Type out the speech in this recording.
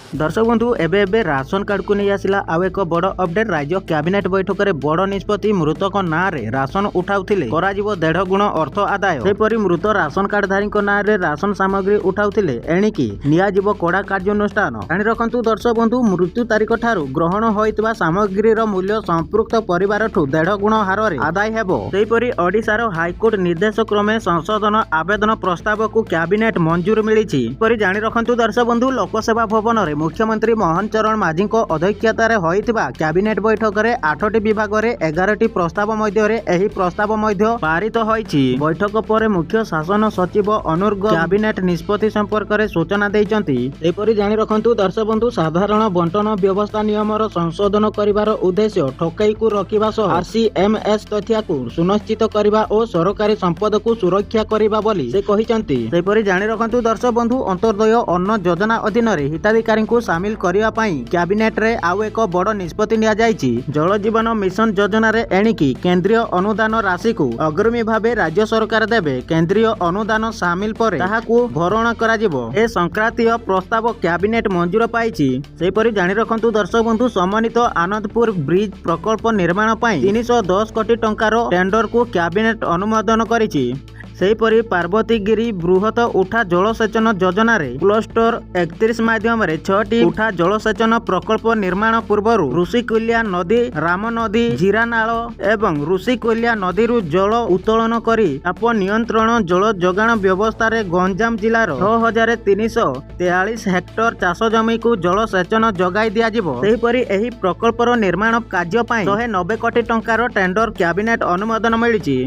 दर्शक बंधु एबे राशन कार्ड को नहीं आसला आउ एक बड़ अपडेट। राज्य कैबिनेट बैठक में बड़ निष्पत्ति मृतक ना राशन उठाउथिले कराजिवो 1.5 गुण अर्थ आदाय। सेपरि मृत राशन कार्डधारी ना राशन सामग्री उठाउथिले एणिकी नियाजिवो कड़ा कार्यानुष्ठान। जानि रखंतु दर्शक बंधु मृत्यु तारीख ठारू ग्रहण होइतबा सामग्रीर मूल्य संपृक्त परिवारठु 1.5 गुण हारे आदाय हेबो। सेपरि ओडिशार हाईकोर्ट निर्देश क्रमे संशोधन आवेदन प्रस्ताव को कैबिनेट मंजूर मिलिछि। परि जानि रखंतु दर्शक बंधु लोकसेवा भवन रे मुख्यमंत्री मोहन चरण माझी अध्यक्षतार होइतिबा कैबिनेट बैठक में 8टी विभाग में 11टी प्रस्ताव मध्य प्रस्ताव पारित होइछि। बैठक पर मुख्य शासन सचिव अनुर्ग कैबिनेट निष्पत्ति संपर्क में सूचना देइचंती। एपरि जानि रखंतु दर्शक बंधु साधारण बंटन व्यवस्था नियमर संशोधन करिवार उद्देश्य ठकई को रखिबा सह आरसीएमएस तथ्या को सुनिश्चित करिबा और सरकारी संपद को सुरक्षा करिबा बोली से कहिचंती। सेपरि जानि रखंतु दर्शक बंधु अंत्योदय अन्न योजना अधीन रे हिताधिकारी को सामिल करिया पई कैबिनेट रे आउ एक बड़ निष्पत्ति निया जायछि। जल जीवन मिशन योजना रे एणिकी केंद्रीय अनुदान राशि को अग्रिमी भावे राज्य सरकार देबे। केंद्रीय अनुदान सामिल पर ताहाकू भरण कराजिवो। ए संक्रांतीय प्रस्ताव कैबिनेट मंजूर पाइछि। सेपरि जानि रखंतु दर्शक बंधु सम्मानित आनंदपुर ब्रिज प्रकल्प निर्माण पई 310 कोटी टंकार टेंडर को कैबिनेट अनुमोदन करिछि। सेहीपरि पार्वतीगिरी बृहत उठा जलसेचन योजना रे क्लस्टर 31 माध्यम 6टी उठा जलसेचन प्रकल्प निर्माण पूर्व ऋषिकुल्या नदी राम नदी जीरानाल एवं ऋषिकुल्या नदी जल उत्तोलन करी आप नियंत्रण जल जोगाण व्यवस्था रे गंजाम जिलार 6343 हेक्टर चाष जमी को जलसेचन जगाई दियाजिवो। सेहीपरि एही प्रकल्पर निर्माण कार्य 190 कोटी टंकार टेंडर कैबिनेट अनुमोदन मिलिछि।